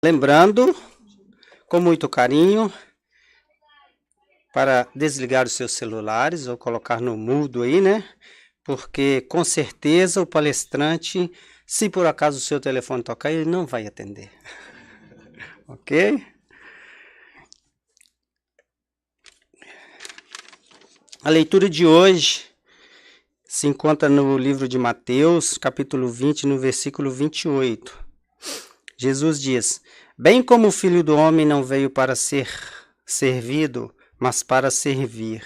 Lembrando, com muito carinho, para desligar os seus celulares ou colocar no mudo aí, né? Porque com certeza o palestrante, se por acaso o seu telefone tocar, ele não vai atender. Ok? A leitura de hoje se encontra no livro de Mateus, capítulo 20, no versículo 28. Jesus diz: bem como o Filho do Homem não veio para ser servido, mas para servir.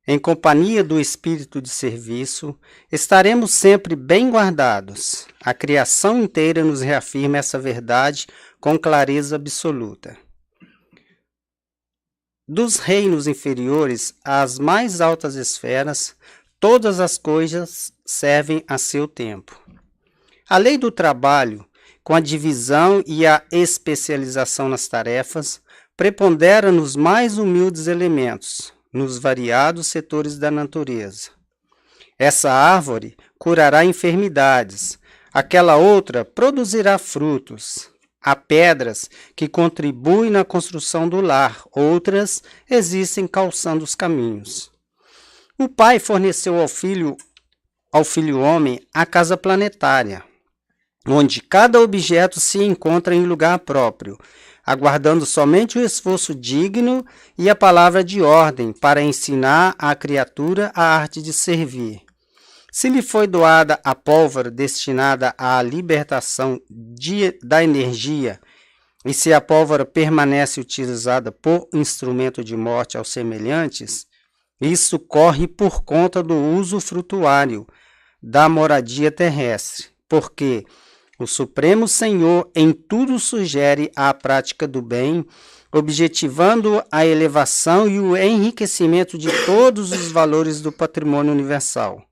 Em companhia do espírito de serviço, estaremos sempre bem guardados. A criação inteira nos reafirma essa verdade com clareza absoluta. Dos reinos inferiores às mais altas esferas, todas as coisas servem a seu tempo. A lei do trabalho, com a divisão e a especialização nas tarefas, prepondera nos mais humildes elementos, nos variados setores da natureza. Essa árvore curará enfermidades, aquela outra produzirá frutos. Há pedras que contribuem na construção do lar, outras existem calçando os caminhos. O Pai forneceu ao filho homem a casa planetária, onde cada objeto se encontra em lugar próprio, aguardando somente o esforço digno e a palavra de ordem para ensinar à criatura a arte de servir. Se lhe foi doada a pólvora destinada à libertação da energia, e se a pólvora permanece utilizada por instrumento de morte aos semelhantes, isso corre por conta do uso frutuário da moradia terrestre, porque o Supremo Senhor em tudo sugere a prática do bem, objetivando a elevação e o enriquecimento de todos os valores do patrimônio universal.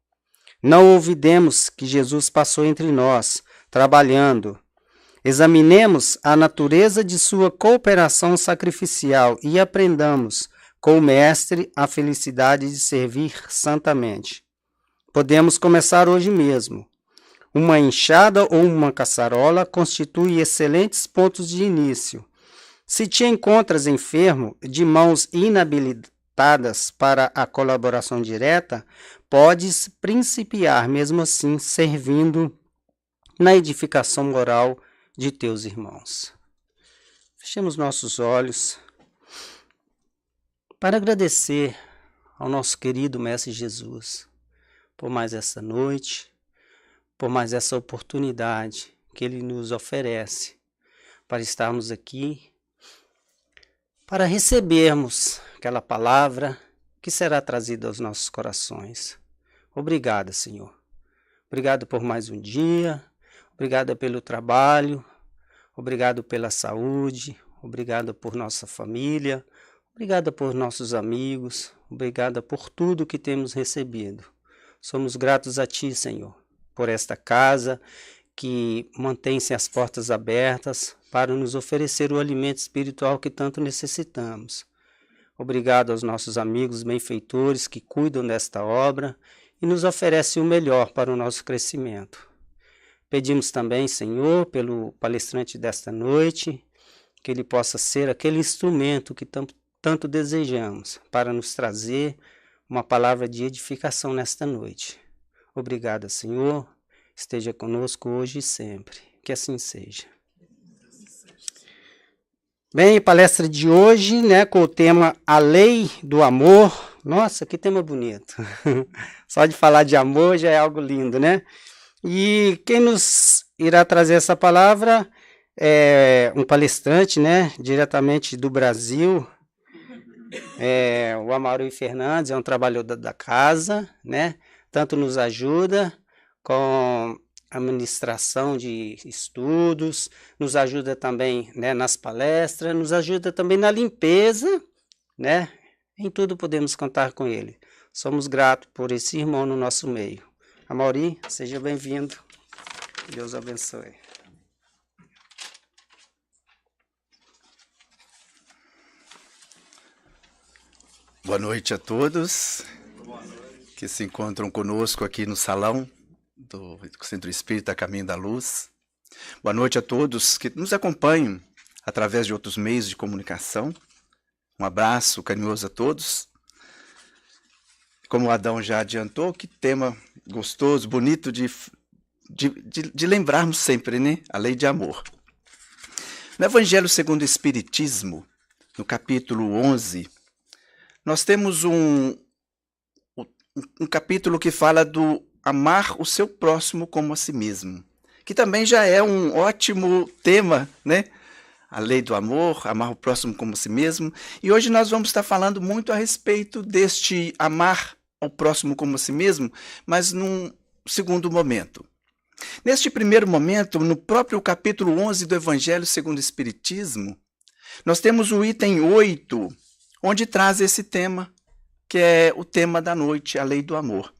Não olvidemos que Jesus passou entre nós, trabalhando. Examinemos a natureza de sua cooperação sacrificial e aprendamos, com o Mestre, a felicidade de servir santamente. Podemos começar hoje mesmo. Uma enxada ou uma caçarola constituem excelentes pontos de início. Se te encontras enfermo, de mãos inabilitadas para a colaboração direta, podes principiar mesmo assim servindo na edificação moral de teus irmãos. Fechemos nossos olhos para agradecer ao nosso querido Mestre Jesus por mais essa noite, por mais essa oportunidade que Ele nos oferece para estarmos aqui, para recebermos aquela palavra que será trazida aos nossos corações. Obrigado, Senhor. Obrigado por mais um dia, obrigado pelo trabalho, obrigado pela saúde, obrigado por nossa família, obrigado por nossos amigos, obrigado por tudo que temos recebido. Somos gratos a Ti, Senhor, por esta casa que mantém-se as portas abertas para nos oferecer o alimento espiritual que tanto necessitamos. Obrigado aos nossos amigos benfeitores que cuidam desta obra e nos oferecem o melhor para o nosso crescimento. Pedimos também, Senhor, pelo palestrante desta noite, que ele possa ser aquele instrumento que tanto desejamos para nos trazer uma palavra de edificação nesta noite. Obrigado, Senhor. Esteja conosco hoje e sempre. Que assim seja. Bem, palestra de hoje, né, com o tema A Lei do Amor. Nossa, que tema bonito. Só de falar de amor já é algo lindo, né? E quem nos irá trazer essa palavra é um palestrante, né, diretamente do Brasil, o Amauri Fernandes, é um trabalhador da casa, né? Tanto nos ajuda com a administração de estudos, nos ajuda também, né, nas palestras, nos ajuda também na limpeza, né? Em tudo podemos contar com ele. Somos gratos por esse irmão no nosso meio. Amauri, seja bem-vindo. Deus abençoe. Boa noite a todos que se encontram conosco aqui no salão do Centro Espírita Caminho da Luz. Boa noite a todos que nos acompanham através de outros meios de comunicação. Um abraço carinhoso a todos. Como o Adão já adiantou, que tema gostoso, bonito de lembrarmos sempre, né? A lei de amor. No Evangelho segundo o Espiritismo, no capítulo 11, nós temos um capítulo que fala do amar o seu próximo como a si mesmo, que também já é um ótimo tema, né? A lei do amor, amar o próximo como a si mesmo. E hoje nós vamos estar falando muito a respeito deste amar ao próximo como a si mesmo, mas num segundo momento. Neste primeiro momento, no próprio capítulo 11 do Evangelho segundo o Espiritismo, nós temos o item 8, onde traz esse tema, que é o tema da noite, a lei do amor.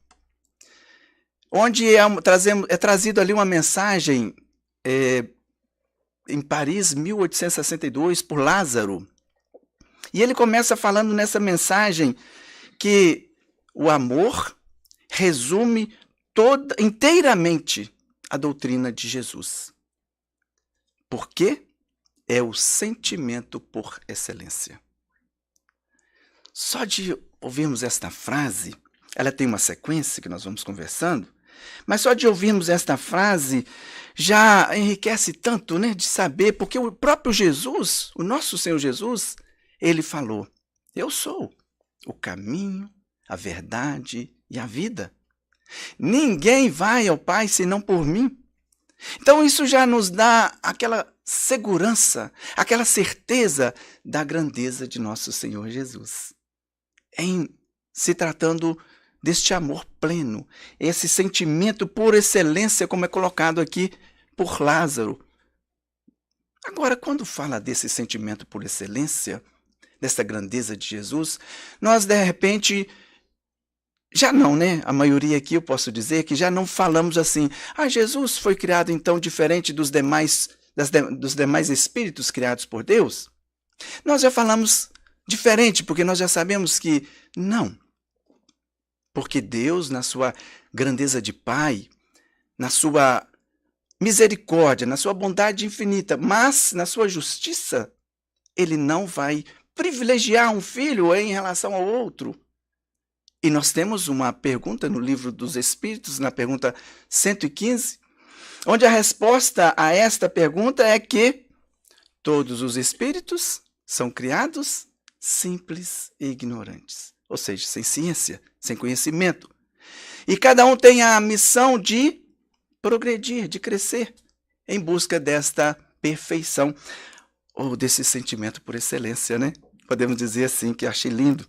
Onde é trazido ali uma mensagem em Paris, 1862, por Lázaro. E ele começa falando nessa mensagem que o amor resume inteiramente a doutrina de Jesus. Por quê? É o sentimento por excelência. Só de ouvirmos esta frase, ela tem uma sequência que nós vamos conversando, mas só de ouvirmos esta frase já enriquece tanto, né, de saber, porque o próprio Jesus, o nosso Senhor Jesus, ele falou: eu sou o caminho, a verdade e a vida. Ninguém vai ao Pai senão por mim. Então isso já nos dá aquela segurança, aquela certeza da grandeza de nosso Senhor Jesus. Em se tratando deste amor pleno, esse sentimento por excelência, como é colocado aqui por Lázaro. Agora, quando fala desse sentimento por excelência, dessa grandeza de Jesus, nós de repente já não, né? A maioria aqui eu posso dizer que já não falamos assim: Jesus foi criado então diferente dos demais espíritos criados por Deus? Nós já falamos diferente, porque nós já sabemos que não. Porque Deus, na sua grandeza de Pai, na sua misericórdia, na sua bondade infinita, mas na sua justiça, ele não vai privilegiar um filho em relação ao outro. E nós temos uma pergunta no Livro dos Espíritos, na pergunta 115, onde a resposta a esta pergunta é que todos os espíritos são criados simples e ignorantes, ou seja, sem ciência, sem conhecimento. E cada um tem a missão de progredir, de crescer, em busca desta perfeição, ou desse sentimento por excelência, né? Podemos dizer assim, que achei lindo.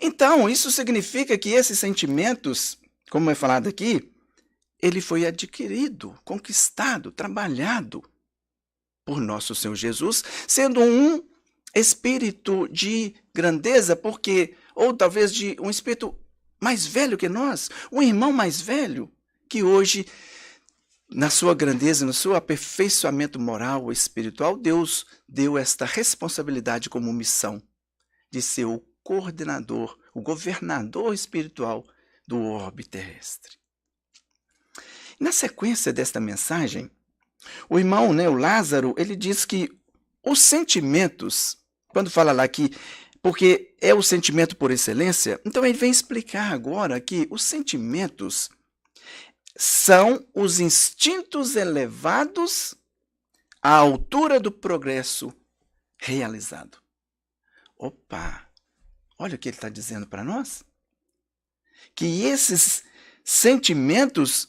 Então, isso significa que esses sentimentos, como é falado aqui, ele foi adquirido, conquistado, trabalhado por nosso Senhor Jesus, sendo um espírito de grandeza, porque, ou talvez de um espírito mais velho que nós, um irmão mais velho, que hoje, na sua grandeza, no seu aperfeiçoamento moral ou espiritual, Deus deu esta responsabilidade como missão de ser o coordenador, o governador espiritual do orbe terrestre. Na sequência desta mensagem, o irmão, o Lázaro, ele diz que os sentimentos, quando fala lá que, porque é o sentimento por excelência, então ele vem explicar agora que os sentimentos são os instintos elevados à altura do progresso realizado. Opa! Olha o que ele está dizendo para nós. Que esses sentimentos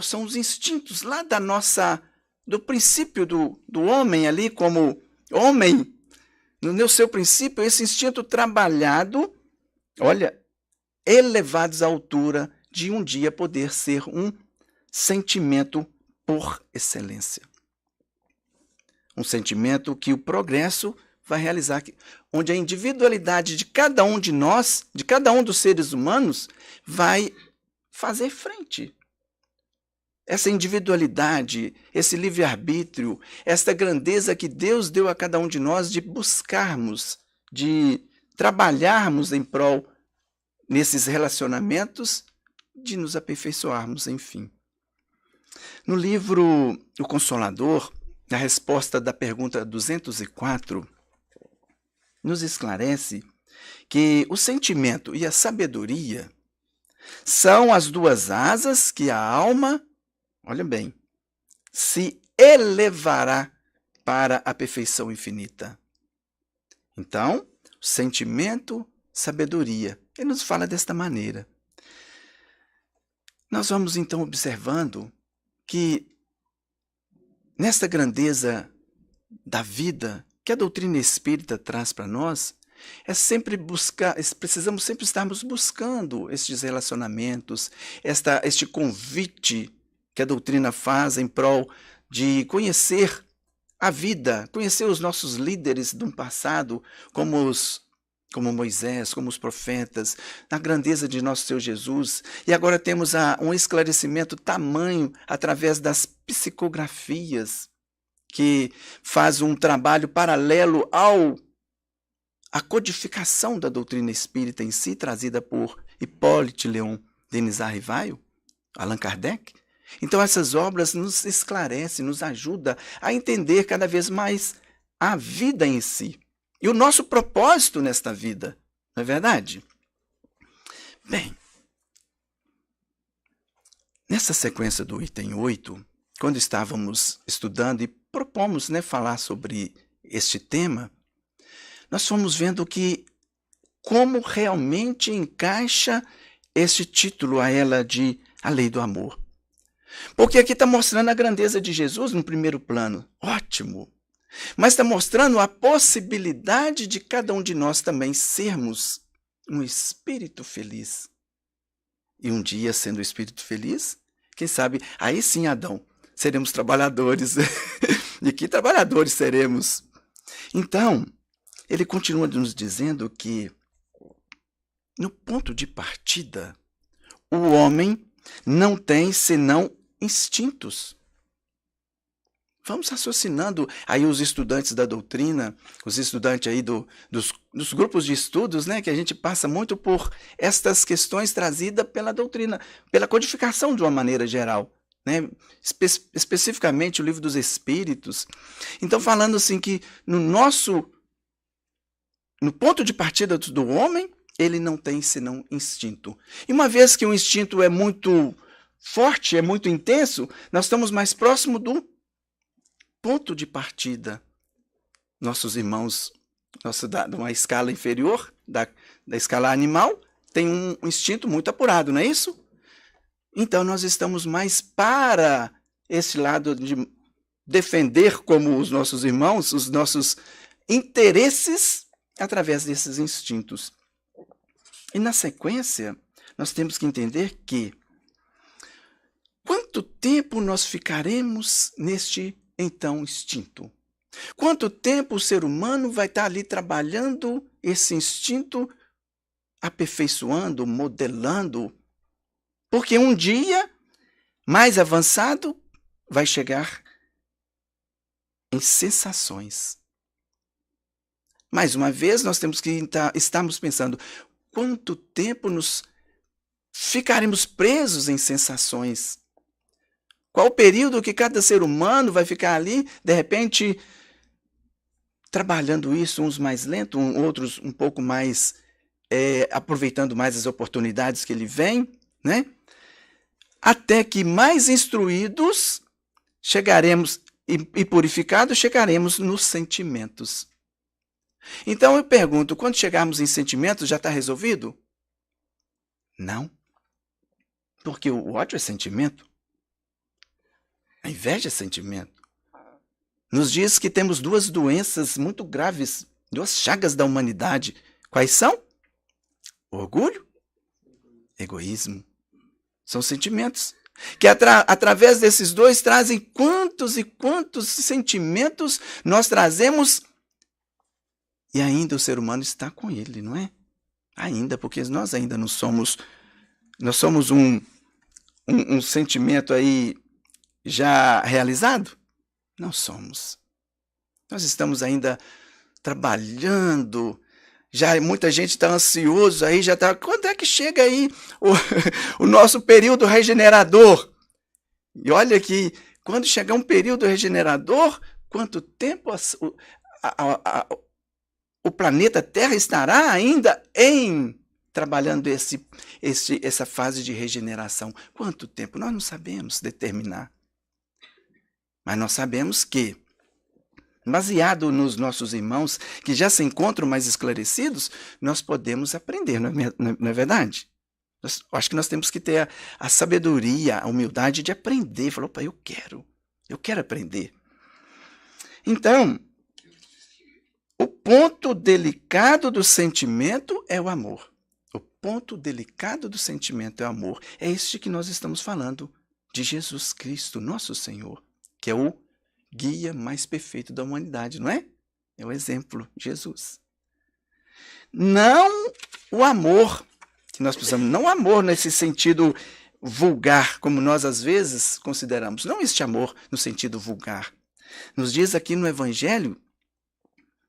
são os instintos lá do princípio do homem ali, como homem, no seu princípio, esse instinto trabalhado, olha, elevados à altura de um dia poder ser um sentimento por excelência. Um sentimento que o progresso vai realizar, onde a individualidade de cada um de nós, de cada um dos seres humanos, vai fazer frente. Essa individualidade, esse livre-arbítrio, esta grandeza que Deus deu a cada um de nós de buscarmos, de trabalharmos em prol nesses relacionamentos, de nos aperfeiçoarmos, enfim. No livro O Consolador, a resposta da pergunta 204 nos esclarece que o sentimento e a sabedoria são as duas asas que a alma, olha bem, se elevará para a perfeição infinita. Então, sentimento, sabedoria. Ele nos fala desta maneira. Nós vamos então observando que nesta grandeza da vida que a doutrina espírita traz para nós, precisamos sempre estarmos buscando estes relacionamentos, este convite que a doutrina faz em prol de conhecer a vida, conhecer os nossos líderes do passado, como Moisés, como os profetas, na grandeza de nosso Senhor Jesus. E agora temos um esclarecimento tamanho através das psicografias, que faz um trabalho paralelo à codificação da doutrina espírita em si, trazida por Hippolyte Léon Denis Arrivaio, Allan Kardec. Então essas obras nos esclarecem, nos ajudam a entender cada vez mais a vida em si e o nosso propósito nesta vida, não é verdade? Bem, nessa sequência do item 8, quando estávamos estudando e propomos falar sobre este tema, nós fomos vendo como realmente encaixa este título a ela de A Lei do Amor. Porque aqui está mostrando a grandeza de Jesus no primeiro plano. Ótimo! Mas está mostrando a possibilidade de cada um de nós também sermos um espírito feliz. E um dia, sendo espírito feliz, quem sabe, aí sim, Adão, seremos trabalhadores. E que trabalhadores seremos? Então, ele continua nos dizendo que, no ponto de partida, o homem não tem senão instintos. Vamos raciocinando aí os estudantes da doutrina, os estudantes aí dos grupos de estudos, que a gente passa muito por estas questões trazidas pela doutrina, pela codificação de uma maneira geral, especificamente o Livro dos Espíritos. Então, falando assim que no ponto de partida do homem, ele não tem senão instinto. E uma vez que o instinto é muito forte, é muito intenso, nós estamos mais próximo do ponto de partida. Nossos irmãos, de uma escala inferior, da escala animal, tem um instinto muito apurado, não é isso? Então, nós estamos mais para esse lado de defender, como os nossos irmãos, os nossos interesses através desses instintos. E na sequência, nós temos que entender que quanto tempo nós ficaremos neste, então, instinto? Quanto tempo o ser humano vai estar ali trabalhando esse instinto, aperfeiçoando, modelando? Porque um dia, mais avançado, vai chegar em sensações. Mais uma vez, nós temos que estarmos pensando, quanto tempo nos ficaremos presos em sensações? Qual o período que cada ser humano vai ficar ali, de repente, trabalhando isso, uns mais lento, outros um pouco mais, aproveitando mais as oportunidades que ele vem, até que mais instruídos chegaremos e purificados chegaremos nos sentimentos. Então eu pergunto, quando chegarmos em sentimentos, já está resolvido? Não. Porque o ódio é sentimento. A inveja é sentimento. Nos diz que temos duas doenças muito graves, duas chagas da humanidade. Quais são? Orgulho, egoísmo. São sentimentos que através desses dois trazem quantos e quantos sentimentos nós trazemos. E ainda o ser humano está com ele, não é? Ainda, porque nós ainda não somos... Nós somos um sentimento aí já realizado? Não somos. Nós estamos ainda trabalhando. Já muita gente está ansioso aí, já está... Quando é que chega aí o nosso período regenerador? E olha que quando chegar um período regenerador, quanto tempo o planeta Terra estará ainda trabalhando essa fase de regeneração? Quanto tempo? Nós não sabemos determinar. Mas nós sabemos que, baseado nos nossos irmãos que já se encontram mais esclarecidos, nós podemos aprender, não é verdade? Acho que nós temos que ter a sabedoria, a humildade de aprender. Falar, opa, eu quero aprender. Então, o ponto delicado do sentimento é o amor. O ponto delicado do sentimento é o amor. É este que nós estamos falando de Jesus Cristo, nosso Senhor, que é o guia mais perfeito da humanidade, não é? É o exemplo, Jesus. Não o amor que nós precisamos, não o amor nesse sentido vulgar, como nós às vezes consideramos. Não este amor no sentido vulgar. Nos diz aqui no Evangelho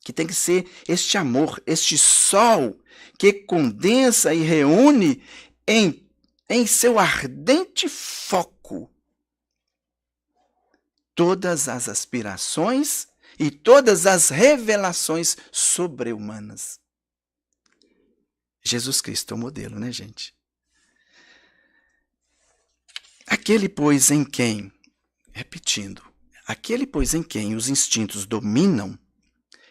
que tem que ser este amor, este sol que condensa e reúne em seu ardente foco todas as aspirações e todas as revelações sobre-humanas. Jesus Cristo é o modelo, né, gente? Aquele, pois, em quem, repetindo, aquele, pois, em quem os instintos dominam,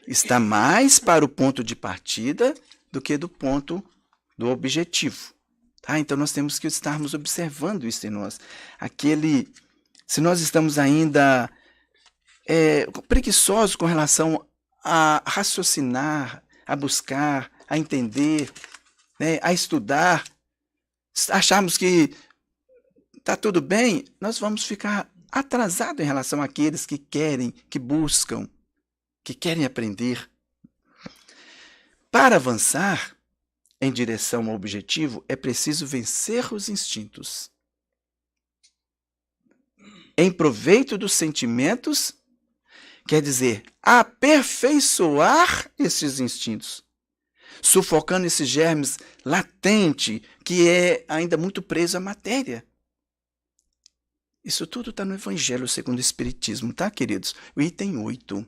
está mais para o ponto de partida do que do ponto do objetivo. Tá? Então, nós temos que estarmos observando isso em nós. Se nós estamos ainda preguiçosos com relação a raciocinar, a buscar, a entender, né, a estudar, acharmos que está tudo bem, nós vamos ficar atrasados em relação àqueles que querem, que buscam, que querem aprender. Para avançar em direção ao objetivo, é preciso vencer os instintos. Em proveito dos sentimentos, quer dizer, aperfeiçoar esses instintos, sufocando esses germes latentes, que é ainda muito preso à matéria. Isso tudo está no Evangelho segundo o Espiritismo, tá, queridos? O item 8.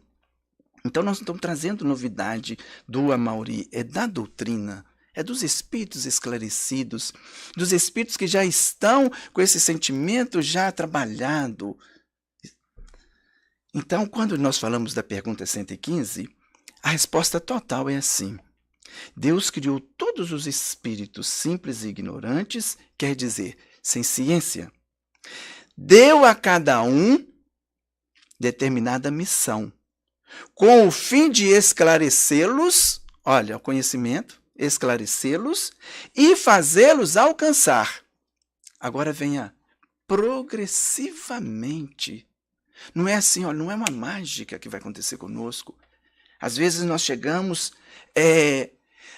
Então, nós não estamos trazendo novidade do Amauri, é da doutrina, é dos espíritos esclarecidos, dos espíritos que já estão com esse sentimento já trabalhado. Então, quando nós falamos da pergunta 115, a resposta total é assim. Deus criou todos os espíritos simples e ignorantes, quer dizer, sem ciência. Deu a cada um determinada missão, com o fim de esclarecê-los, olha, o conhecimento, esclarecê-los e fazê-los alcançar. Agora venha progressivamente. Não é assim, olha, não é uma mágica que vai acontecer conosco. Às vezes nós chegamos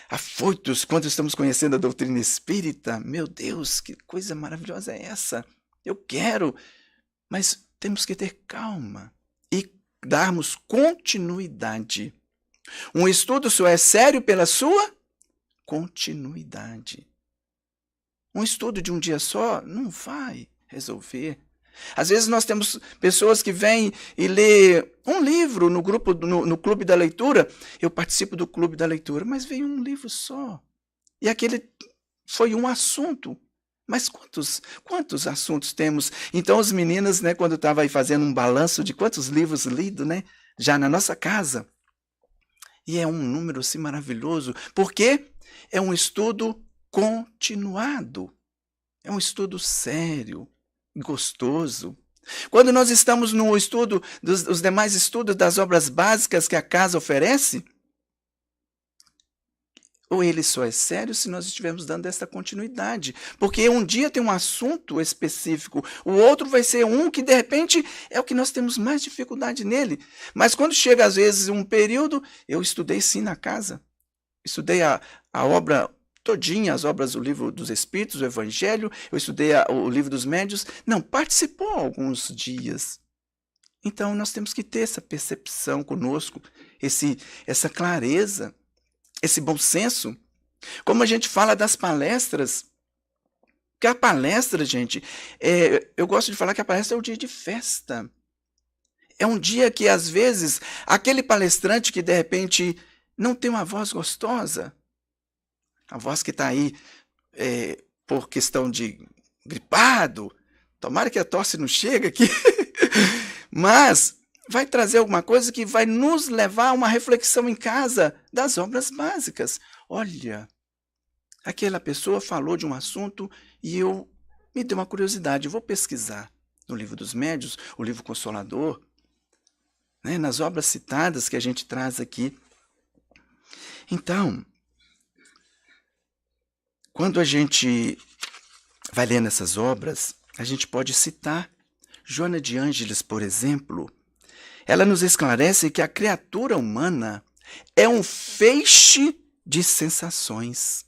afoitos quando estamos conhecendo a doutrina espírita. Meu Deus, que coisa maravilhosa é essa? Eu quero, mas temos que ter calma e darmos continuidade. Um estudo só é sério pela sua continuidade. Um estudo de um dia só não vai resolver. Às vezes nós temos pessoas que vêm e lê um livro no grupo, no clube da leitura. Eu participo do clube da leitura, mas veio um livro só. E aquele foi um assunto. Mas quantos assuntos temos? Então, as meninas, né, quando eu estava aí fazendo um balanço de quantos livros lidos, né, já na nossa casa. E é um número assim maravilhoso, porque é um estudo continuado. É um estudo sério, gostoso. Quando nós estamos no estudo dos demais estudos das obras básicas que a casa oferece, ou ele só é sério se nós estivermos dando essa continuidade. Porque um dia tem um assunto específico, o outro vai ser um que, de repente, é o que nós temos mais dificuldade nele. Mas quando chega, às vezes, um período, eu estudei sim na casa. Estudei a obra todinha, as obras do Livro dos Espíritos, o Evangelho, eu estudei o Livro dos Médiuns. Não, participou alguns dias. Então, nós temos que ter essa percepção conosco, essa clareza, esse bom senso. Como a gente fala das palestras, Porque a palestra, gente, eu gosto de falar que a palestra é o dia de festa. É um dia que, às vezes, aquele palestrante que, de repente, não tem uma voz gostosa, a voz que está aí por questão de gripado, tomara que a tosse não chegue aqui, mas vai trazer alguma coisa que vai nos levar a uma reflexão em casa das obras básicas. Olha, aquela pessoa falou de um assunto e me deu uma curiosidade, eu vou pesquisar no Livro dos Médiuns, o Livro Consolador, né, nas obras citadas que a gente traz aqui. Então, quando a gente vai lendo essas obras, a gente pode citar Joana de Ângeles, por exemplo. Ela nos esclarece que a criatura humana é um feixe de sensações.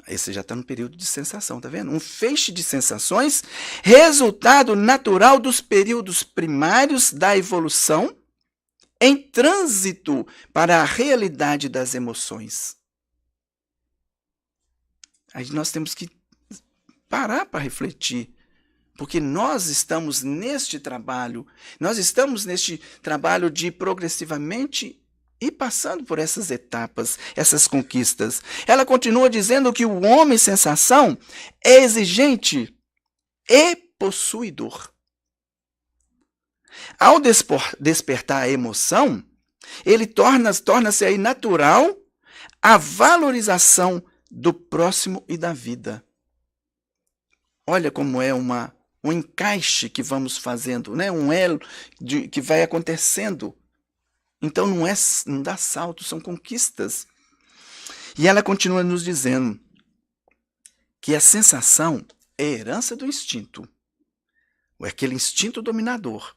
Esse já está no período de sensação, tá vendo? Um feixe de sensações, resultado natural dos períodos primários da evolução, em trânsito para a realidade das emoções. Aí nós temos que parar para refletir, porque nós estamos neste trabalho de progressivamente ir passando por essas etapas, essas conquistas. Ela continua dizendo que o homem sensação é exigente e possuidor. Ao despertar a emoção, ele torna-se aí natural a valorização do próximo e da vida. Olha como é um encaixe que vamos fazendo, né? Um elo que vai acontecendo. Então não dá salto, são conquistas. E ela continua nos dizendo que a sensação é herança do instinto, ou é aquele instinto dominador.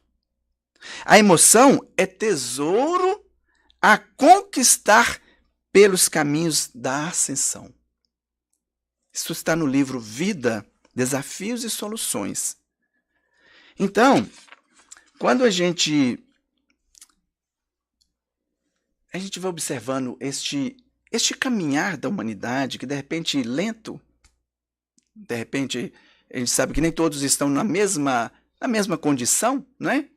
A emoção é tesouro a conquistar pelos caminhos da ascensão. Isso está no livro Vida, Desafios e Soluções. Então, quando a gente vai observando este caminhar da humanidade, que de repente lento, de repente a gente sabe que nem todos estão na mesma condição, né?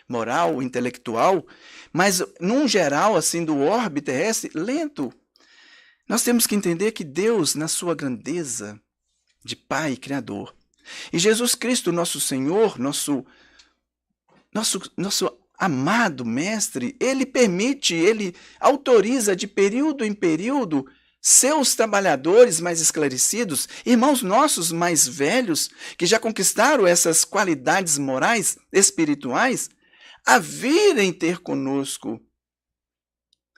Moral, intelectual, mas num geral assim do orbe terrestre, lento. Nós temos que entender que Deus, na sua grandeza de Pai Criador, e Jesus Cristo, nosso Senhor, nosso amado Mestre, ele autoriza de período em período seus trabalhadores mais esclarecidos, irmãos nossos mais velhos, que já conquistaram essas qualidades morais, espirituais, a virem ter conosco,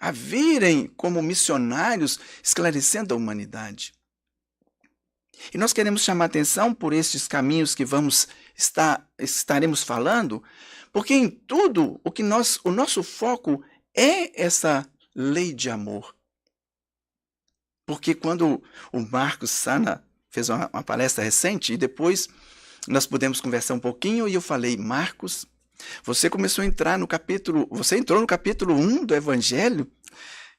a virem como missionários esclarecendo a humanidade. E nós queremos chamar atenção por estes caminhos que estaremos falando, porque em tudo o nosso foco é essa lei de amor. Porque quando o Marcos Sana fez uma palestra recente, e depois nós pudemos conversar um pouquinho, e eu falei, Marcos, você entrou no capítulo 1 do Evangelho,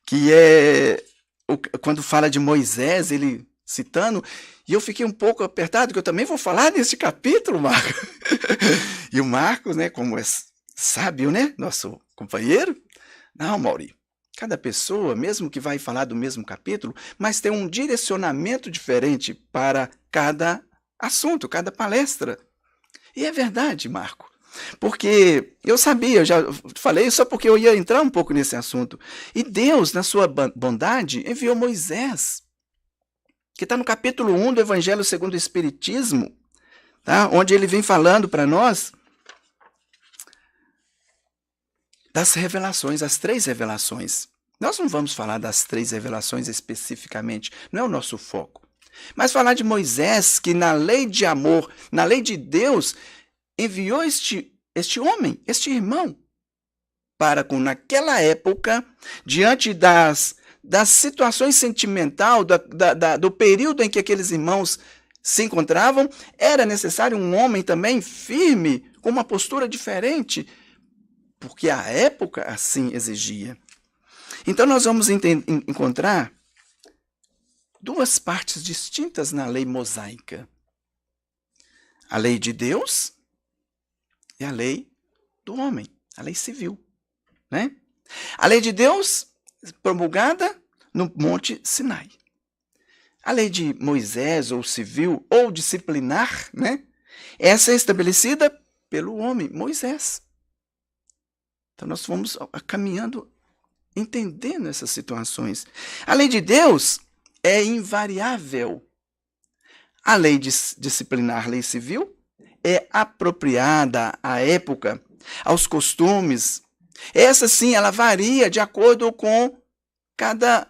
que é quando fala de Moisés, ele citando, e eu fiquei um pouco apertado, que eu também vou falar nesse capítulo, Marcos. E o Marcos, né, como é sábio, né, nosso companheiro, não, Mauri, cada pessoa, mesmo que vai falar do mesmo capítulo, mas tem um direcionamento diferente para cada assunto, cada palestra. E é verdade, Marco. Porque eu sabia, eu já falei só porque eu ia entrar um pouco nesse assunto. E Deus, na sua bondade, enviou Moisés, que está no capítulo 1 do Evangelho segundo o Espiritismo, tá? Onde ele vem falando para nós das revelações, as 3 revelações. Nós não vamos falar das 3 revelações especificamente, não é o nosso foco. Mas falar de Moisés, que na lei de amor, na lei de Deus, enviou este homem, este irmão, para naquela época, diante das situações sentimentais, do período em que aqueles irmãos se encontravam, era necessário um homem também firme, com uma postura diferente, porque a época assim exigia. Então nós vamos encontrar duas partes distintas na lei mosaica: a lei de Deus e a lei do homem, a lei civil, né? A lei de Deus promulgada no Monte Sinai. A lei de Moisés, ou civil, ou disciplinar, né? Essa é estabelecida pelo homem, Moisés. Então nós vamos caminhando, entendendo essas situações. A lei de Deus é invariável. A lei disciplinar, lei civil, é apropriada à época, aos costumes. Essa sim, ela varia de acordo com cada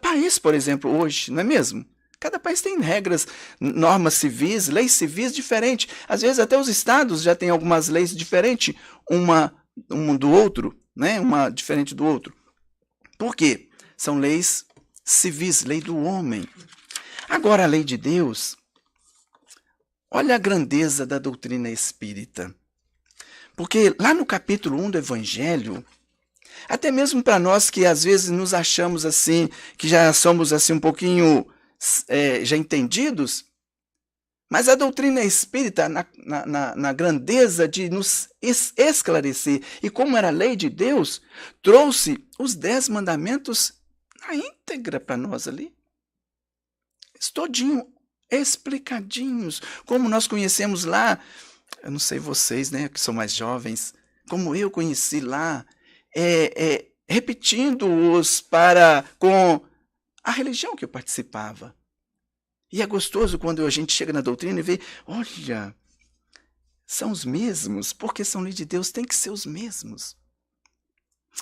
país, por exemplo, hoje, não é mesmo? Cada país tem regras, normas civis, leis civis diferentes. Às vezes até os estados já têm algumas leis diferentes, um do outro, né? Uma diferente do outro. Por quê? São leis civis, lei do homem. Agora, a lei de Deus, olha a grandeza da doutrina espírita. Porque lá no capítulo 1 do Evangelho, até mesmo para nós que às vezes nos achamos assim, que já somos assim um pouquinho já entendidos, mas a doutrina espírita, na grandeza de nos esclarecer, e como era a lei de Deus, trouxe os 10 mandamentos na íntegra para nós ali. Todinho explicadinhos, como nós conhecemos lá. Eu não sei vocês, né, que são mais jovens, como eu conheci lá, repetindo-os com a religião que eu participava. E é gostoso quando a gente chega na doutrina e vê, olha, são os mesmos, porque são lei de Deus, tem que ser os mesmos.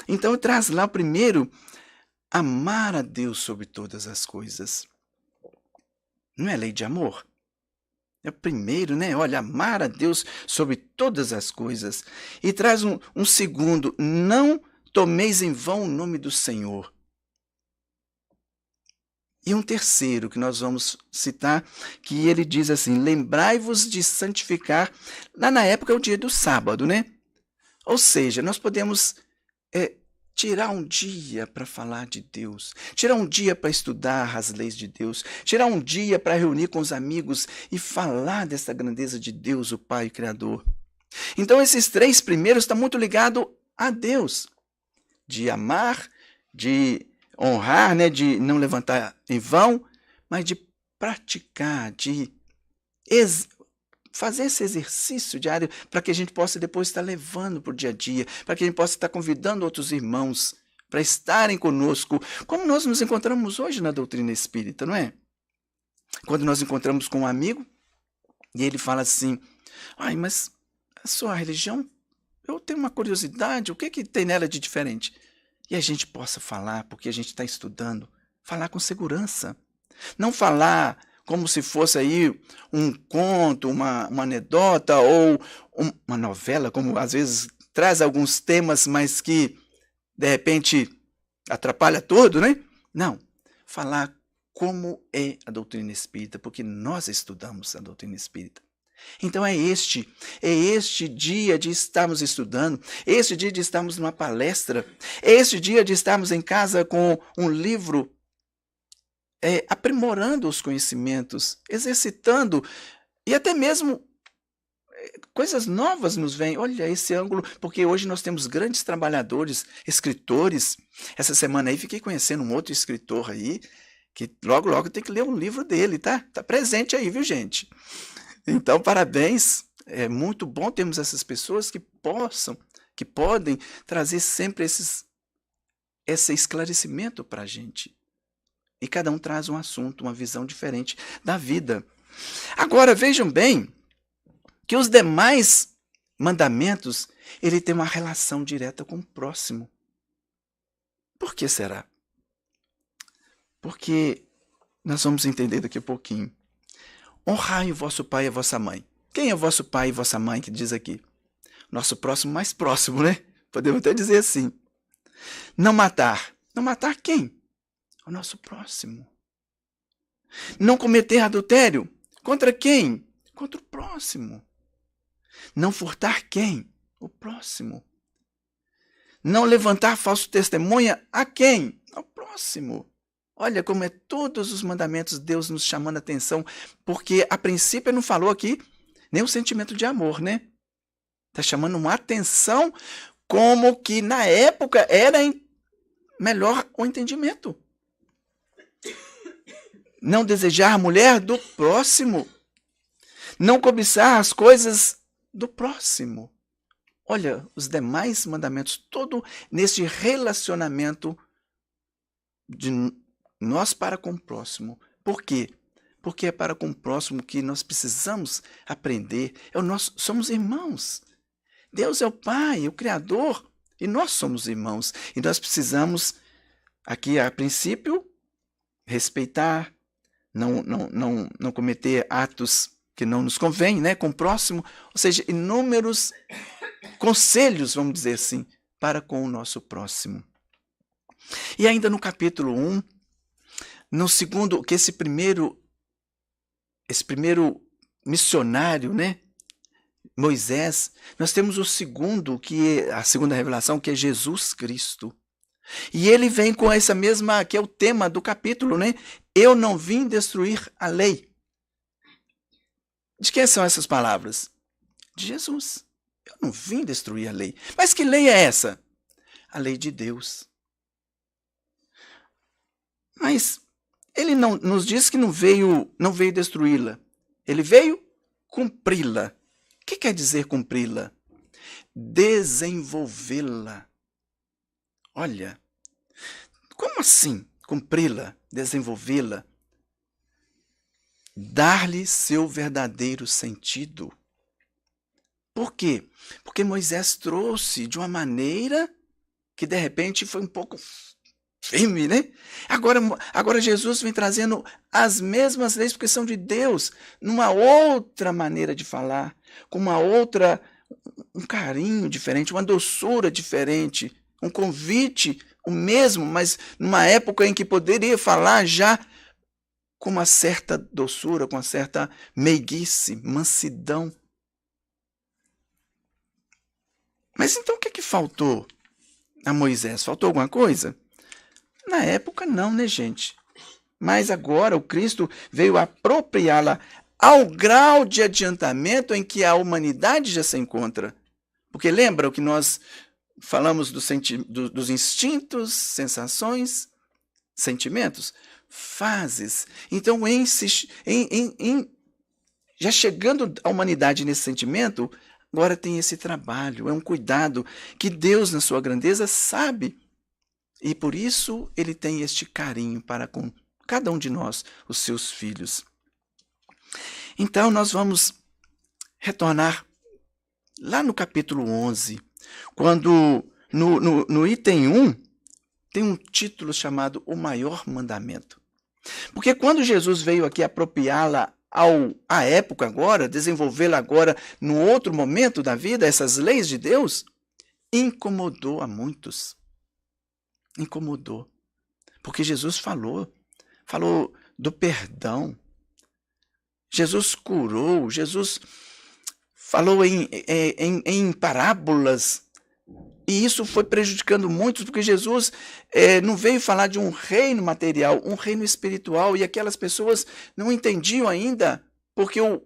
Então traz lá primeiro, amar a Deus sobre todas as coisas. Não é lei de amor? É o primeiro, né? Olha, amar a Deus sobre todas as coisas. E traz um segundo, não tomeis em vão o nome do Senhor. E um terceiro que nós vamos citar, que ele diz assim, lembrai-vos de santificar, lá na época é o dia do sábado, né? Ou seja, nós podemos tirar um dia para falar de Deus, tirar um dia para estudar as leis de Deus, tirar um dia para reunir com os amigos e falar dessa grandeza de Deus, o Pai Criador. Então esses 3 primeiros estão muito ligados a Deus, de amar, de honrar, né, de não levantar em vão, mas de praticar, de fazer esse exercício diário para que a gente possa depois estar levando para o dia a dia, para que a gente possa estar convidando outros irmãos para estarem conosco, como nós nos encontramos hoje na doutrina espírita, não é? Quando nós encontramos com um amigo e ele fala assim, mas a sua religião, eu tenho uma curiosidade, o que tem nela de diferente? E a gente possa falar, porque a gente está estudando, falar com segurança. Não falar como se fosse aí um conto, uma anedota ou uma novela, como às vezes traz alguns temas, mas que de repente atrapalha tudo, né? Não, falar como é a doutrina espírita, porque nós estudamos a doutrina espírita. Então é este dia de estarmos estudando, este dia de estarmos numa palestra, este dia de estarmos em casa com um livro, aprimorando os conhecimentos, exercitando, e até mesmo coisas novas nos vêm. Olha esse ângulo, porque hoje nós temos grandes trabalhadores, escritores. Essa semana aí fiquei conhecendo um outro escritor aí, que logo tem que ler um livro dele, tá? Tá presente aí, viu, gente? Então, parabéns, é muito bom termos essas pessoas que podem trazer sempre esse esclarecimento para a gente. E cada um traz um assunto, uma visão diferente da vida. Agora, vejam bem que os demais mandamentos, ele tem uma relação direta com o próximo. Por que será? Porque nós vamos entender daqui a pouquinho. Honrai o vosso pai e a vossa mãe. Quem é vosso pai e vossa mãe que diz aqui? Nosso próximo mais próximo, né? Podemos até dizer assim. Não matar. Não matar quem? O nosso próximo. Não cometer adultério. Contra quem? Contra o próximo. Não furtar quem? O próximo. Não levantar falso testemunha a quem? Ao próximo. Olha como é todos os mandamentos Deus nos chamando a atenção, porque a princípio ele não falou aqui nem o sentimento de amor, né? Está chamando uma atenção como que na época era melhor o entendimento. Não desejar a mulher do próximo. Não cobiçar as coisas do próximo. Olha, os demais mandamentos, todo nesse relacionamento de nós para com o próximo. Por quê? Porque é para com o próximo que nós precisamos aprender. Somos irmãos. Deus é o Pai, o Criador, e nós somos irmãos. E nós precisamos, aqui a princípio, respeitar, não cometer atos que não nos convêm, né, com o próximo, ou seja, inúmeros conselhos, vamos dizer assim, para com o nosso próximo. E ainda no capítulo 1, no segundo, que esse primeiro missionário, né, Moisés, nós temos a segunda revelação, que é Jesus Cristo. E ele vem com essa mesma, que é o tema do capítulo, né? Eu não vim destruir a lei. De quem são essas palavras? De Jesus. Eu não vim destruir a lei. Mas que lei é essa? A lei de Deus. Mas ele não nos diz que não veio destruí-la. Ele veio cumpri-la. O que quer dizer cumpri-la? Desenvolvê-la. Olha, como assim cumpri-la, desenvolvê-la? Dar-lhe seu verdadeiro sentido. Por quê? Porque Moisés trouxe de uma maneira que de repente foi um pouco firme, né? Agora Jesus vem trazendo as mesmas leis, porque são de Deus, numa outra maneira de falar, com um carinho diferente, uma doçura diferente, um convite, o mesmo, mas numa época em que poderia falar já com uma certa doçura, com uma certa meiguice, mansidão. Mas então o que faltou a Moisés? Faltou alguma coisa? Na época não, né, gente? Mas agora o Cristo veio apropriá-la ao grau de adiantamento em que a humanidade já se encontra. Porque lembra o que nós falamos dos instintos, sensações, sentimentos, fases. Então, já chegando a humanidade nesse sentimento, agora tem esse trabalho, é um cuidado que Deus, na sua grandeza, sabe. E por isso ele tem este carinho para com cada um de nós, os seus filhos. Então, nós vamos retornar lá no capítulo 11, quando no item 1 tem um título chamado O Maior Mandamento. Porque quando Jesus veio aqui apropriá-la à época agora, desenvolvê-la agora no outro momento da vida, essas leis de Deus, incomodou a muitos. Incomodou. Porque Jesus falou do perdão. Jesus curou, Jesus falou em parábolas, e isso foi prejudicando muitos, porque Jesus não veio falar de um reino material, um reino espiritual, e aquelas pessoas não entendiam ainda, porque o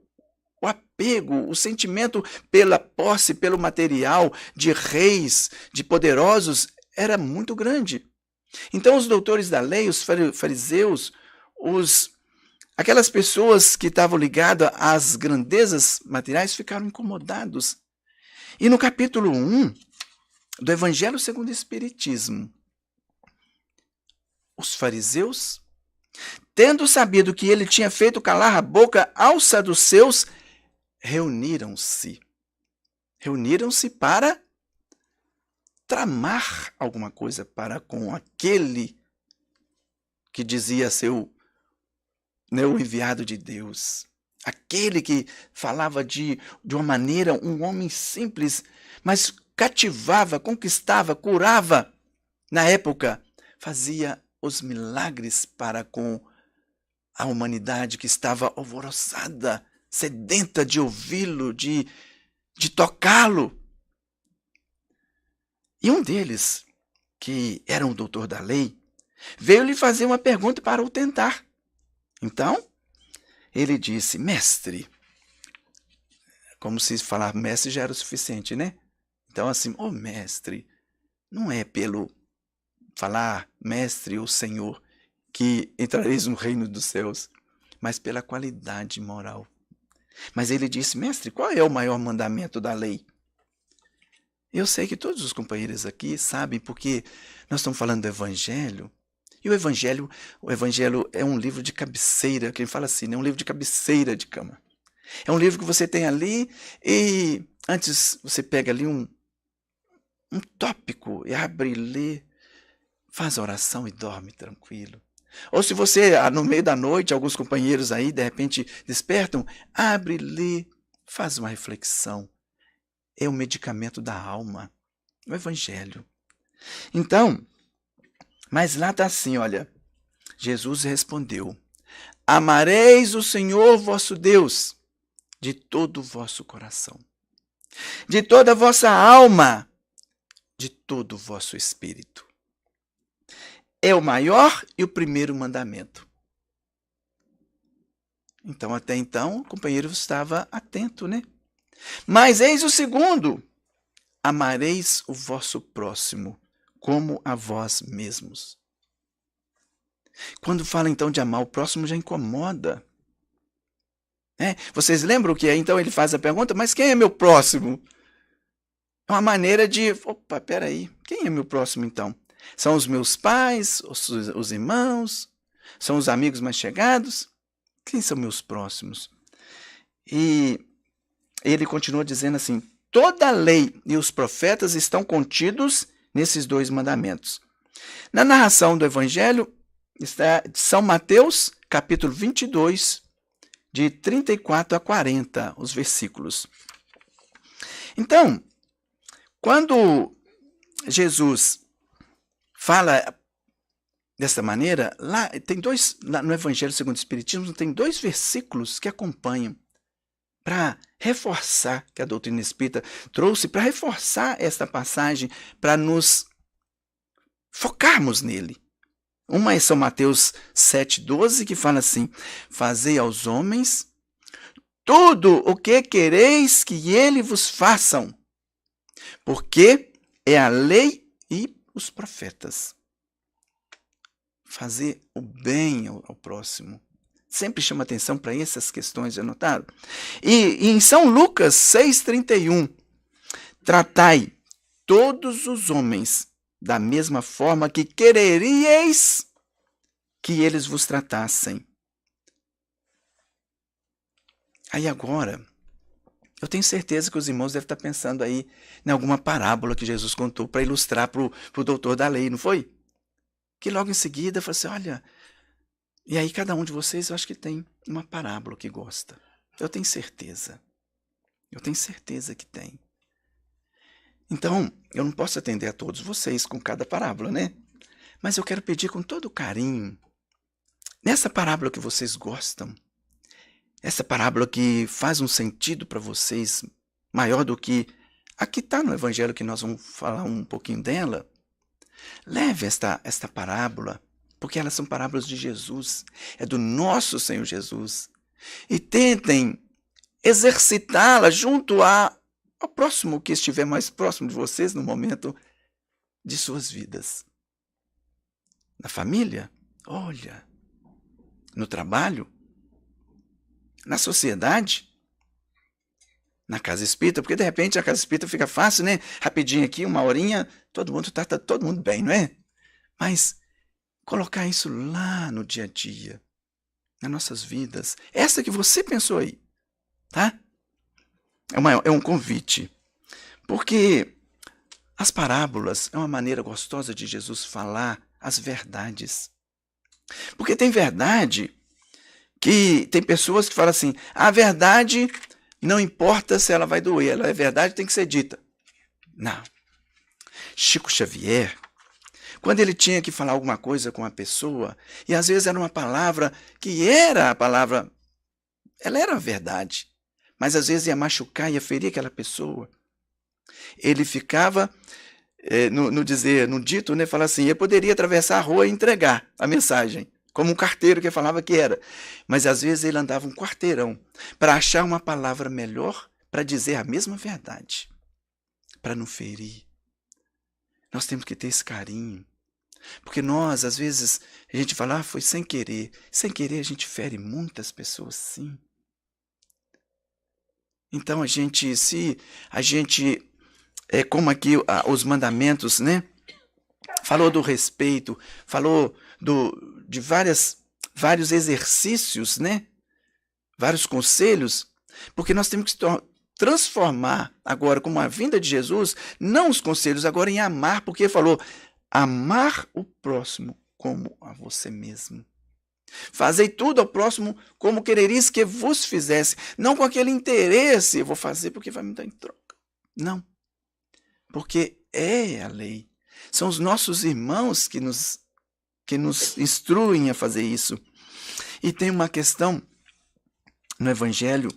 apego, o sentimento pela posse, pelo material, de reis, de poderosos, era muito grande. Então os doutores da lei, os fariseus, aquelas pessoas que estavam ligadas às grandezas materiais ficaram incomodados. E no capítulo 1 do Evangelho segundo o Espiritismo, os fariseus, tendo sabido que ele tinha feito calar a boca aos saduceus, reuniram-se. Reuniram-se para tramar alguma coisa para com aquele que dizia ser o enviado de Deus. Aquele que falava de uma maneira, um homem simples, mas cativava, conquistava, curava. Na época, fazia os milagres para com a humanidade que estava alvoroçada, sedenta de ouvi-lo, de tocá-lo. E um deles, que era um doutor da lei, Veio lhe fazer uma pergunta para o tentar. Então, ele disse: mestre, como se falar mestre já era o suficiente, né? Então, assim, mestre, não é pelo falar mestre ou senhor que entrareis no reino dos céus, mas pela qualidade moral. Mas ele disse: mestre, qual é o maior mandamento da lei? Eu sei que todos os companheiros aqui sabem, porque nós estamos falando do Evangelho, e o Evangelho é um livro de cabeceira, quem fala assim, é um livro de cabeceira de cama. É um livro que você tem ali, e antes você pega ali um tópico, e abre e lê, faz oração e dorme tranquilo. Ou se você, no meio da noite, alguns companheiros aí, de repente, despertam, abre, lê, faz uma reflexão. É o medicamento da alma, o Evangelho. Então, mas lá está assim, olha, Jesus respondeu: amareis o Senhor vosso Deus de todo o vosso coração, de toda a vossa alma, de todo o vosso espírito. É o maior e o primeiro mandamento. Então, até então, o companheiro estava atento, né? Mas eis o segundo: amareis o vosso próximo como a vós mesmos. Quando fala então de amar o próximo, já incomoda. Vocês lembram que então ele faz a pergunta: mas quem é meu próximo? É uma maneira de, opa, peraí, quem é meu próximo então? São os meus pais, os irmãos? São os amigos mais chegados? Quem são meus próximos? E ele continua dizendo assim: toda a lei e os profetas estão contidos nesses dois mandamentos. Na narração do Evangelho, está São Mateus, capítulo 22, de 34 a 40, os versículos. Então, quando Jesus fala dessa maneira, lá no Evangelho segundo o Espiritismo, tem 2 versículos que acompanham para reforçar, que a doutrina espírita trouxe para reforçar esta passagem, para nos focarmos nele. Uma é São Mateus 7,12, que fala assim: fazei aos homens tudo o que quereis que eles vos façam, porque é a lei e os profetas. Fazer o bem ao próximo. Sempre chama atenção para essas questões, já notaram? E em São Lucas 6,31, tratai todos os homens da mesma forma que quereríeis que eles vos tratassem. Aí agora, eu tenho certeza que os irmãos devem estar pensando aí em alguma parábola que Jesus contou para ilustrar para o doutor da lei, não foi? Que logo em seguida falou assim: olha, e aí cada um de vocês eu acho que tem uma parábola que gosta. Eu tenho certeza que tem. Então, eu não posso atender a todos vocês com cada parábola, né? Mas eu quero pedir com todo carinho, nessa parábola que vocês gostam, essa parábola que faz um sentido para vocês maior do que a que está no Evangelho, que nós vamos falar um pouquinho dela, leve esta parábola, porque elas são parábolas de Jesus, é do nosso Senhor Jesus, e tentem exercitá-la junto ao próximo que estiver mais próximo de vocês no momento de suas vidas. Na família, olha, no trabalho, na sociedade, na casa espírita, porque de repente a casa espírita fica fácil, né? Rapidinho aqui, uma horinha, todo mundo tá todo mundo bem, não é? Mas colocar isso lá no dia a dia, nas nossas vidas, essa que você pensou aí, tá? É um convite, porque as parábolas é uma maneira gostosa de Jesus falar as verdades. Porque tem verdade que tem pessoas que falam assim: a verdade não importa se ela vai doer, ela é verdade, tem que ser dita. Não. Chico Xavier, quando ele tinha que falar alguma coisa com a pessoa, e às vezes era uma palavra que era a palavra, ela era a verdade, mas às vezes ia machucar, ia ferir aquela pessoa, ele ficava no dito, né, fala assim, eu poderia atravessar a rua e entregar a mensagem, como um carteiro que falava que era. Mas às vezes ele andava um quarteirão para achar uma palavra melhor para dizer a mesma verdade, para não ferir. Nós temos que ter esse carinho. Porque nós, às vezes, a gente fala, foi sem querer. Sem querer a gente fere muitas pessoas, sim. Então se a gente, como aqui os mandamentos, né? Falou do respeito, falou de vários exercícios, né? Vários conselhos, porque nós temos que transformar agora, com a vinda de Jesus, não os conselhos agora em amar, porque ele falou, amar o próximo como a você mesmo. Fazei tudo ao próximo como quereris que vos fizesse, não com aquele interesse, eu vou fazer porque vai me dar em troca. Não, porque é a lei. São os nossos irmãos que nos instruem a fazer isso. E tem uma questão no Evangelho,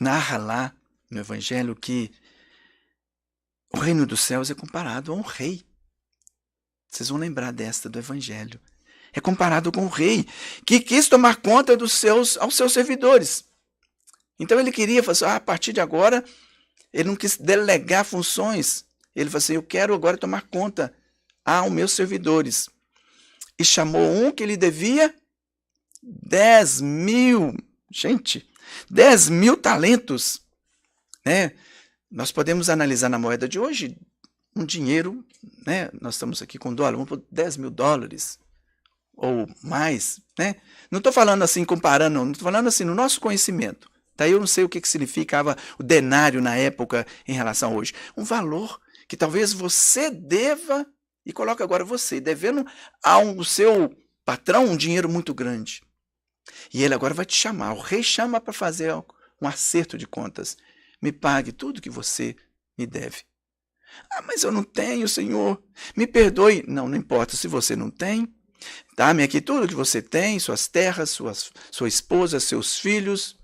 narra lá no Evangelho que o reino dos céus é comparado a um rei. Vocês vão lembrar desta do Evangelho. É comparado com o rei que quis tomar conta aos seus servidores. Então ele queria fazer, a partir de agora, ele não quis delegar funções. Ele falou assim, eu quero agora tomar conta aos meus servidores. E chamou um que lhe devia 10.000, gente, 10.000 talentos. Né? Nós podemos analisar na moeda de hoje um dinheiro, né? Nós estamos aqui com dólar, vamos por 10.000 dólares ou mais, né? Não estou falando assim, comparando, não estou falando assim no nosso conhecimento. Daí eu não sei o que significava o denário na época em relação a hoje. Um valor que talvez você deva, e coloca agora você, devendo ao seu patrão um dinheiro muito grande. E ele agora vai te chamar, o rei chama para fazer um acerto de contas. Me pague tudo que você me deve. Ah, mas eu não tenho, senhor. Me perdoe. Não, não importa se você não tem. Dá-me aqui tudo que você tem, suas terras, sua esposa, seus filhos,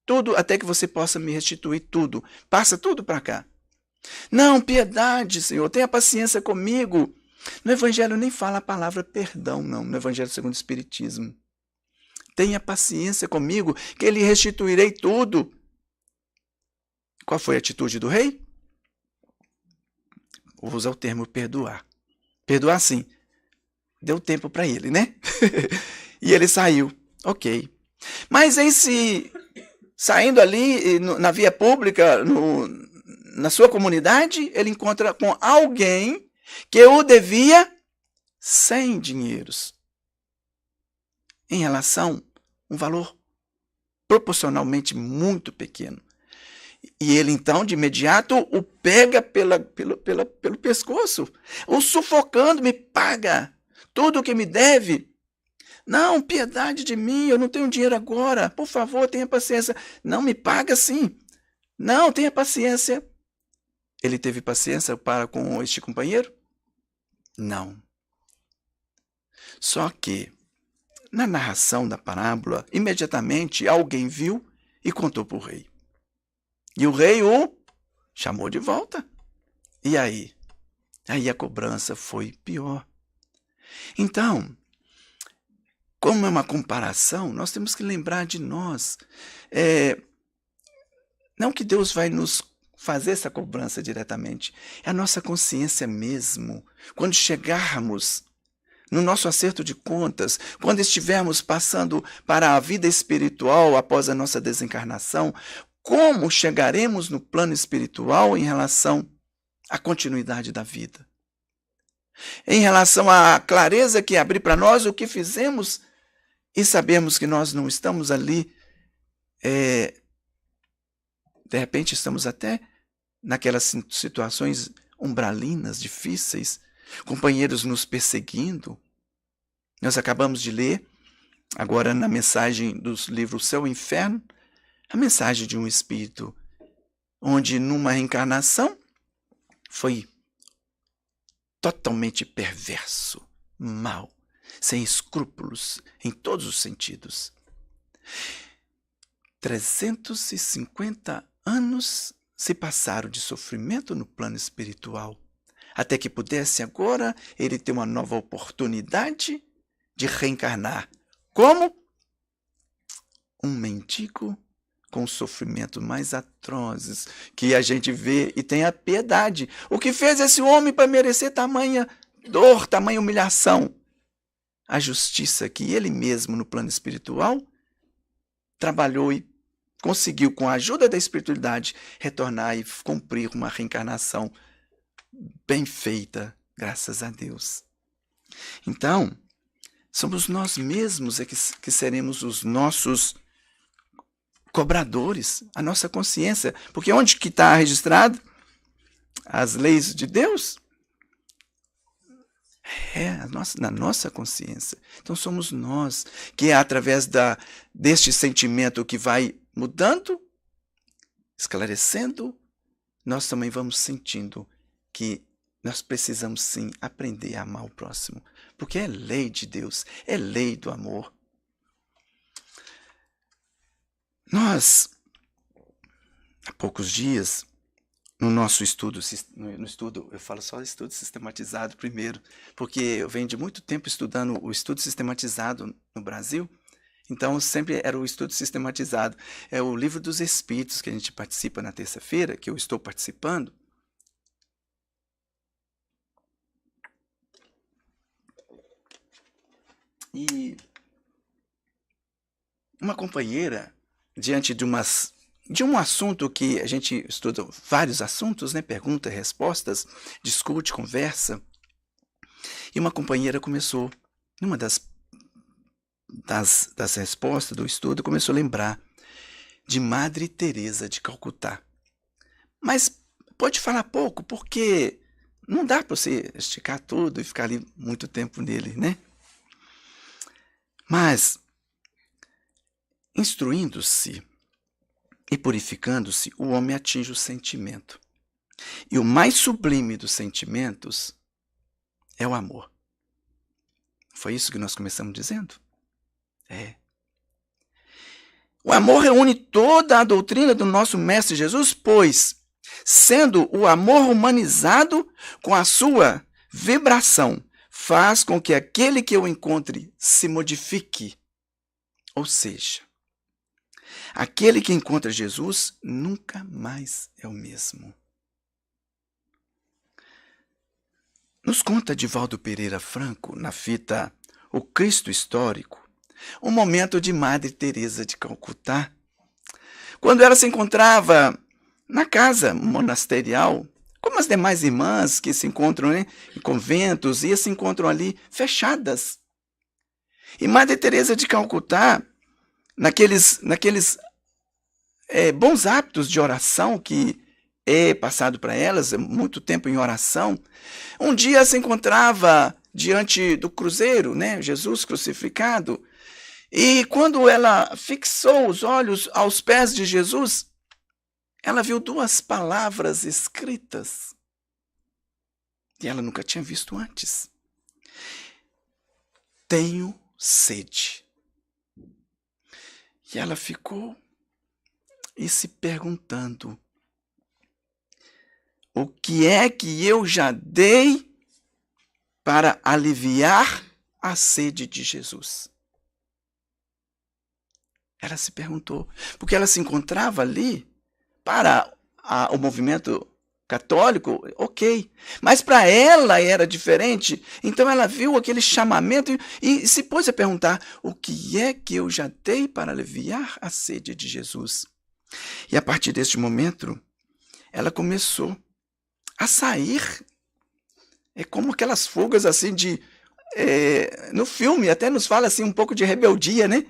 tudo até que você possa me restituir tudo. Passa tudo para cá. Não, piedade, senhor, tenha paciência comigo. No Evangelho nem fala a palavra perdão, não, no Evangelho segundo o Espiritismo. Tenha paciência comigo, que lhe restituirei tudo. Qual foi a atitude do rei? Vou usar o termo perdoar. Perdoar, sim. Deu tempo para ele, né? E ele saiu. Ok. Mas saindo ali na via pública, na sua comunidade, ele encontra com alguém que o devia 100 dinheiros. Em relação a um valor proporcionalmente muito pequeno. E ele, então, de imediato, o pega pelo pescoço, o sufocando, me paga tudo o que me deve. Não, piedade de mim, eu não tenho dinheiro agora, por favor, tenha paciência. Não, me paga sim. Não, tenha paciência. Ele teve paciência para com este companheiro? Não. Só que, na narração da parábola, imediatamente alguém viu e contou para o rei. E o rei o chamou de volta. E aí? Aí a cobrança foi pior. Então, como é uma comparação, nós temos que lembrar de nós. Não que Deus vai nos fazer essa cobrança diretamente. É a nossa consciência mesmo. Quando chegarmos no nosso acerto de contas, quando estivermos passando para a vida espiritual após a nossa desencarnação, como chegaremos no plano espiritual em relação à continuidade da vida? Em relação à clareza que abrir para nós o que fizemos e sabemos que nós não estamos ali, de repente estamos até naquelas situações umbralinas, difíceis, companheiros nos perseguindo. Nós acabamos de ler, agora na mensagem dos livros Céu e Inferno, a mensagem de um espírito onde numa reencarnação foi totalmente perverso, mau, sem escrúpulos em todos os sentidos. 350 anos se passaram de sofrimento no plano espiritual até que pudesse agora ele ter uma nova oportunidade de reencarnar. Como? Um mendigo com sofrimento mais atrozes que a gente vê e tenha piedade. O que fez esse homem para merecer tamanha dor, tamanha humilhação? A justiça que ele mesmo, no plano espiritual, trabalhou e conseguiu, com a ajuda da espiritualidade, retornar e cumprir uma reencarnação bem feita, graças a Deus. Então, somos nós mesmos que seremos os nossos cobradores, a nossa consciência. Porque onde que está registrado as leis de Deus? Na nossa consciência. Então somos nós que, através deste sentimento que vai mudando, esclarecendo, nós também vamos sentindo que nós precisamos sim aprender a amar o próximo. Porque é lei de Deus, é lei do amor. Nós, há poucos dias, no nosso estudo, eu falo só estudo sistematizado primeiro, porque eu venho de muito tempo estudando o estudo sistematizado no Brasil, então sempre era o estudo sistematizado. É o Livro dos Espíritos que a gente participa na terça-feira, que eu estou participando. E uma companheira, diante de um assunto que a gente estuda vários assuntos, né? Perguntas, respostas, discute, conversa. E uma companheira começou, numa das respostas do estudo, começou a lembrar de Madre Teresa de Calcutá. Mas pode falar pouco, porque não dá para você esticar tudo e ficar ali muito tempo nele, né? Mas, instruindo-se e purificando-se, o homem atinge o sentimento. E o mais sublime dos sentimentos é o amor. Foi isso que nós começamos dizendo? O amor reúne toda a doutrina do nosso Mestre Jesus, pois, sendo o amor humanizado com a sua vibração, faz com que aquele que o encontre se modifique. Ou seja, aquele que encontra Jesus nunca mais é o mesmo. Nos conta Divaldo Pereira Franco, na fita O Cristo Histórico, um momento de Madre Teresa de Calcutá, quando ela se encontrava na casa monasterial, como as demais irmãs que se encontram, né, em conventos e se encontram ali fechadas. E Madre Teresa de Calcutá, naqueles bons hábitos de oração que é passado para elas, muito tempo em oração, um dia se encontrava diante do cruzeiro, né, Jesus crucificado, e quando ela fixou os olhos aos pés de Jesus, ela viu duas palavras escritas e ela nunca tinha visto antes. Tenho sede. E ela ficou e se perguntando: o que é que eu já dei para aliviar a sede de Jesus? Ela se perguntou, porque ela se encontrava ali para o movimento católico, ok, mas para ela era diferente. Então ela viu aquele chamamento e se pôs a perguntar: o que é que eu já dei para aliviar a sede de Jesus? E a partir deste momento, ela começou a sair. É como aquelas fugas assim no filme, até nos fala assim um pouco de rebeldia, né?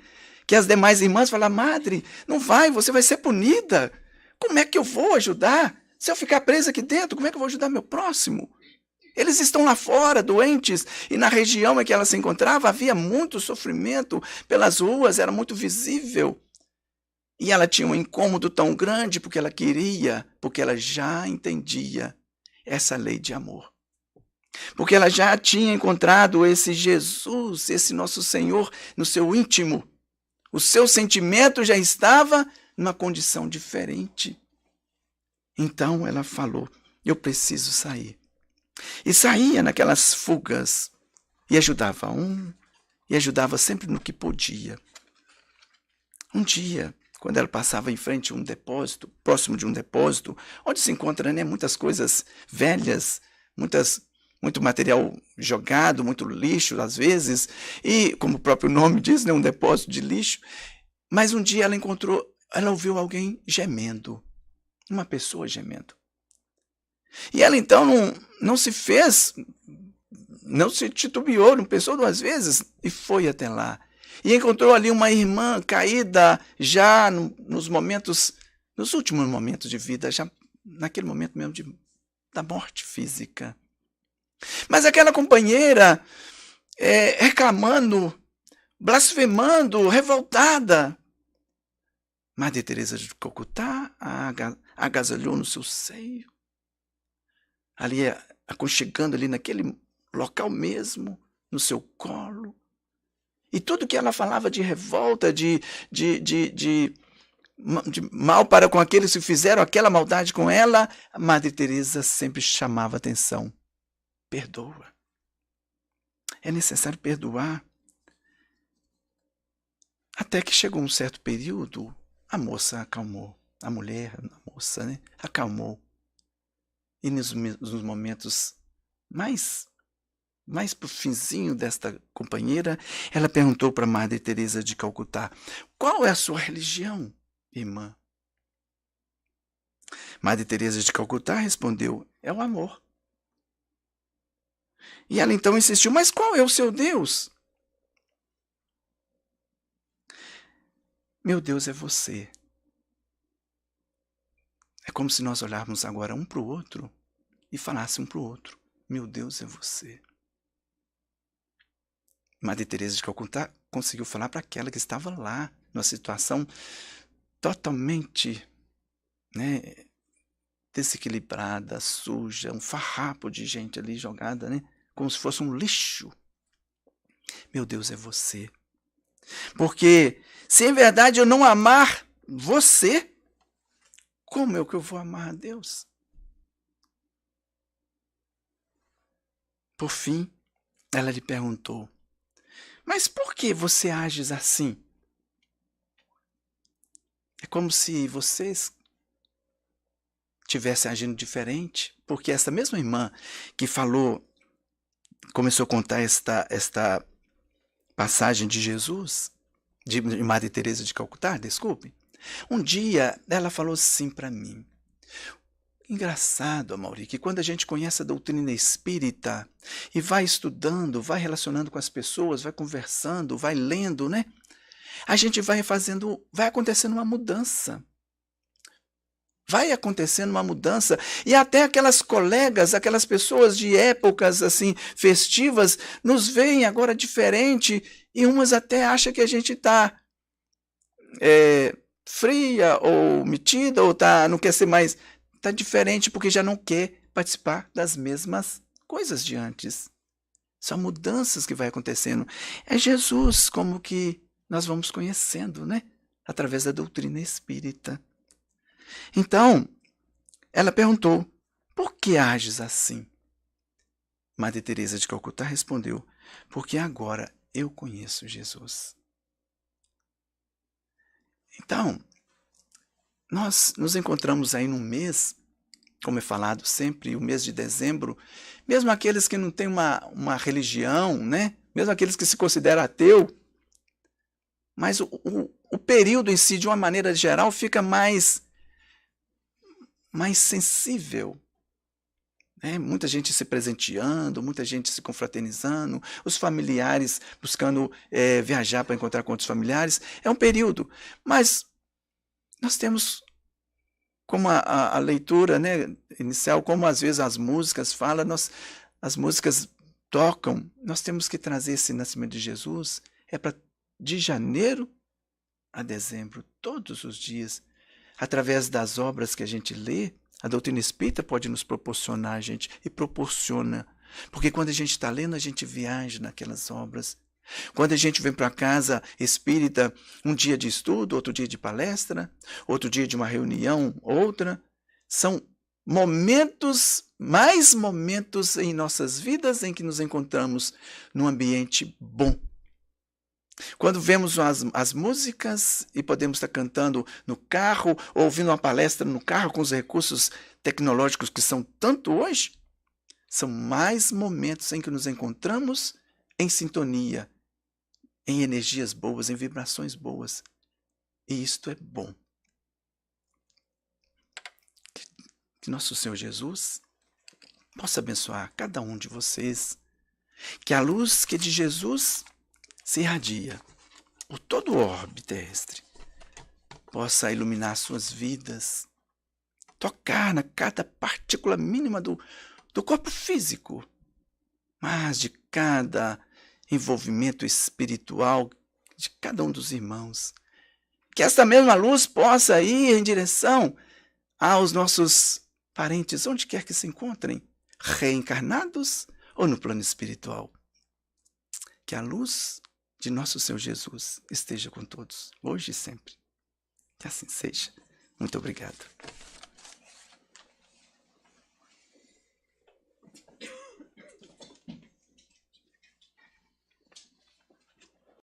Que as demais irmãs falam: madre, não vai, você vai ser punida. Como é que eu vou ajudar? Se eu ficar presa aqui dentro, como é que eu vou ajudar meu próximo? Eles estão lá fora, doentes, e na região em que ela se encontrava havia muito sofrimento pelas ruas, era muito visível. E ela tinha um incômodo tão grande porque ela já entendia essa lei de amor. Porque ela já tinha encontrado esse Jesus, esse nosso Senhor, no seu íntimo. O seu sentimento já estava numa condição diferente. Então ela falou: eu preciso sair. e saía naquelas fugas e ajudava um e ajudava sempre no que podia. Um dia, quando ela passava em frente a um depósito, próximo de um depósito, onde se encontra, né, muitas coisas velhas, muito material jogado, muito lixo às vezes, e como o próprio nome diz, né, um depósito de lixo. Mas um dia ela ouviu alguém gemendo, uma pessoa gemendo. E ela então não se fez, não se titubeou, não pensou duas vezes e foi até lá. E encontrou ali uma irmã caída já nos últimos momentos de vida, já naquele momento mesmo da morte física. Mas aquela companheira reclamando, blasfemando, revoltada. Madre Teresa de Calcutá agasalhou no seu seio, ali aconchegando ali naquele local mesmo, no seu colo. E tudo que ela falava de revolta, de mal para com aqueles que fizeram aquela maldade com ela, a Madre Teresa sempre chamava atenção. Perdoa. É necessário perdoar. Até que chegou um certo período, a moça acalmou. A moça, né? Acalmou. E nos momentos mais pro finzinho desta companheira, ela perguntou para Madre Teresa de Calcutá: qual é a sua religião, irmã? Madre Teresa de Calcutá respondeu: é o amor. E ela então insistiu: mas qual é o seu Deus? Meu Deus é você. É como se nós olharmos agora um para o outro e falássemos um para o outro: meu Deus é você. Madre Teresa de Calcutá conseguiu falar para aquela que estava lá, numa situação totalmente, né, desequilibrada, suja, um farrapo de gente ali jogada, né, como se fosse um lixo. Meu Deus é você. Porque se em verdade eu não amar você, como é que eu vou amar a Deus? Por fim, ela lhe perguntou: mas por que você ages assim? É como se vocês estivessem agindo diferente, porque essa mesma irmã que começou a contar esta passagem de Jesus, de Madre Teresa de Calcutá, desculpe, um dia ela falou assim para mim: engraçado, Amaury, que quando a gente conhece a doutrina espírita e vai estudando, vai relacionando com as pessoas, vai conversando, vai lendo, né? A gente vai acontecendo uma mudança. Vai acontecendo uma mudança. E até aquelas colegas, aquelas pessoas de épocas assim festivas, nos veem agora diferente e umas até acham que a gente está fria ou metida ou não quer ser mais. Está diferente porque já não quer participar das mesmas coisas de antes. São mudanças que vai acontecendo. É Jesus como que nós vamos conhecendo, né? Através da doutrina espírita. Então, ela perguntou: por que ages assim? Madre Teresa de Calcutá respondeu: porque agora eu conheço Jesus. Então, nós nos encontramos aí num mês, como é falado sempre, o mês de dezembro, mesmo aqueles que não têm uma religião, né? Mesmo aqueles que se consideram ateu, mas o período em si, de uma maneira geral, fica mais sensível. Né? Muita gente se presenteando, muita gente se confraternizando, os familiares buscando viajar para encontrar com outros familiares. É um período, mas nós temos, como a leitura, né, inicial, como às vezes as músicas falam, as músicas tocam, nós temos que trazer esse nascimento de Jesus, de janeiro a dezembro, todos os dias, através das obras que a gente lê. A doutrina espírita pode nos proporcionar, gente, e proporciona. Porque quando a gente está lendo, a gente viaja naquelas obras. Quando a gente vem para a casa espírita, um dia de estudo, outro dia de palestra, outro dia de uma reunião, outra, são mais momentos em nossas vidas em que nos encontramos num ambiente bom. Quando vemos as músicas e podemos estar cantando no carro, ou ouvindo uma palestra no carro com os recursos tecnológicos que são tanto hoje, são mais momentos em que nos encontramos em sintonia, em energias boas, em vibrações boas. E isto é bom. Que nosso Senhor Jesus possa abençoar cada um de vocês. Que a luz que de Jesus se irradia por todo o orbe terrestre possa iluminar suas vidas, tocar na cada partícula mínima do corpo físico, mas de cada envolvimento espiritual de cada um dos irmãos. Que esta mesma luz possa ir em direção aos nossos parentes, onde quer que se encontrem, reencarnados ou no plano espiritual. Que a luz de nosso Senhor Jesus esteja com todos, hoje e sempre. Que assim seja. Muito obrigado.